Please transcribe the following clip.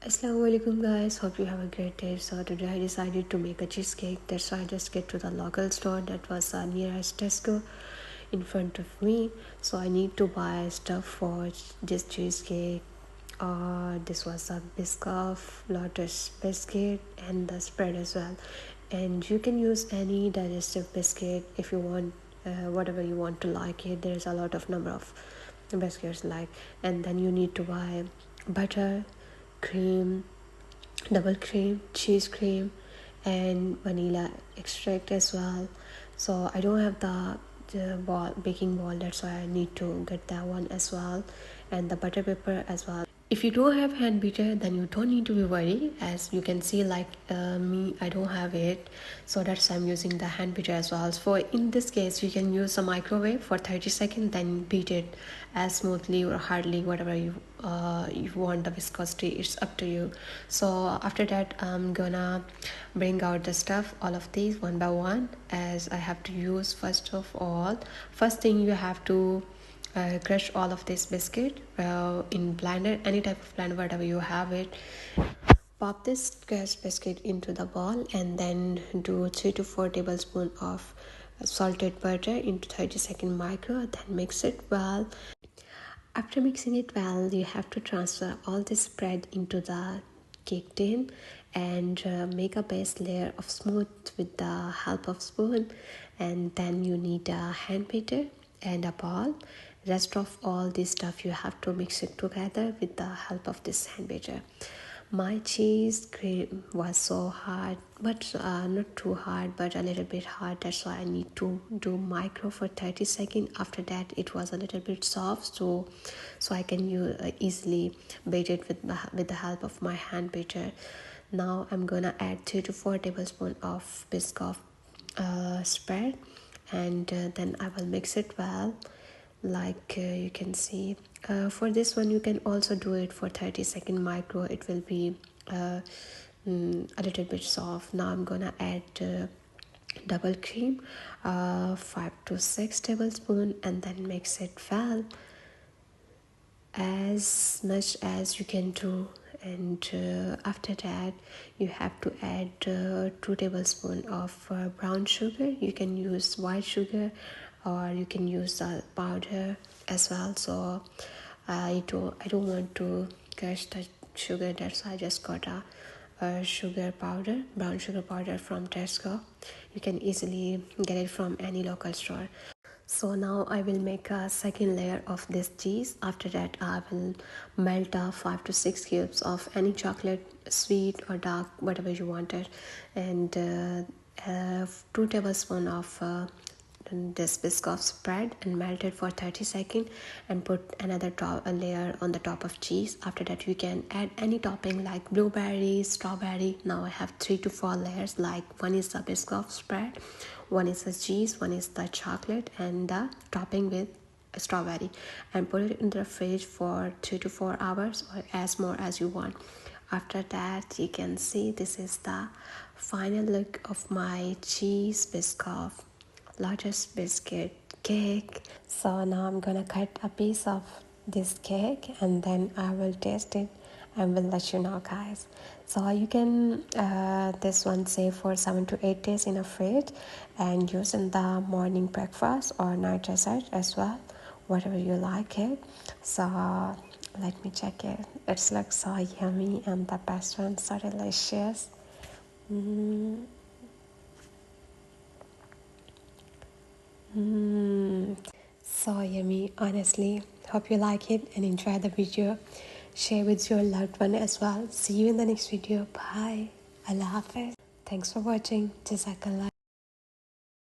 Assalamualikum guys, hope you have a great day. So today I decided to make a cheesecake. That's why I just get to the local store that was nearest Tesco in front of me. So I need to buy stuff for this cheesecake. This was a Biscoff Lotus biscuit and the spread as well. And you can use any digestive biscuit if you want, whatever you want to like it. There's a lot of number of biscuits like, and then you need to buy butter, cream, double cream, cheese cream, and vanilla extract as well. So I don't have the baking ball, that's why I need to get that one as well, and the butter paper as well. If you don't have hand beater, then you don't need to be worried. As you can see, like me, I don't have it, so that's why I'm using the hand beater as well. So in this case, you can use a microwave for 30 seconds, then beat it as smoothly or hardly, whatever you want the viscosity. It's up to you. So after that, I'm gonna bring out the stuff, all of these one by one, as I have to use. First of all, first thing you have to crush all of this biscuit in blender, any type of blender, whatever you have it. Pop this crushed biscuit into the bowl and then do 3 to 4 tablespoons of salted butter into 30-second micro, then mix it well. After mixing it well, you have to transfer all this spread into the cake tin and make a base layer of smooth with the help of spoon, and then you need a hand beater and a ball. Rest of all this stuff you have to mix it together with the help of this hand beater. My cheese cream was so hard, but not too hard, but a little bit hard. That's why I need to do micro for 30 seconds. After that, it was a little bit soft, so I can easily beat it with the help of my hand beater. Now I'm gonna add 3 to 4 tablespoons of Biscoff spread, and then I will mix it well. Like you can see, for this one you can also do it for 30-second micro. It will be a little bit soft. Now I'm gonna add double cream, 5 to 6 tablespoons, and then mix it well as much as you can do. And after that, you have to add 2 tablespoons of brown sugar. You can use white sugar or you can use powder as well. So I don't want to crush the sugar, that's why I just got a sugar powder, brown sugar powder from Tesco. You can easily get it from any local store. So now I will make a second layer of this cheese. After that, I will melt 5 to 6 cubes of any chocolate, sweet or dark, whatever you wanted, and 2 tablespoons of this Biscoff spread and melt it for 30 seconds and put another layer on the top of cheese. After that, you can add any topping like blueberry, strawberry. Now I have 3 to 4 layers, like one is the Biscoff spread, one is the cheese, one is the chocolate, and the topping with strawberry, and put it in the fridge for 3 to 4 hours or as more as you want. After that, you can see this is the final look of my cheese Biscoff Lotus biscuit cake. So now I'm gonna cut a piece of this cake and then I will taste it and will let you know, guys. So you can this one save for 7 to 8 days in a fridge and use in the morning breakfast or night dessert as well, whatever you like it. So let me check it. It looks so yummy and the best one, so delicious. So yummy, honestly. Hope you like it and enjoy the video. Share with your loved one as well. See you in the next video. Bye. Allah Hafiz. Thanks for watching. Jazakallah.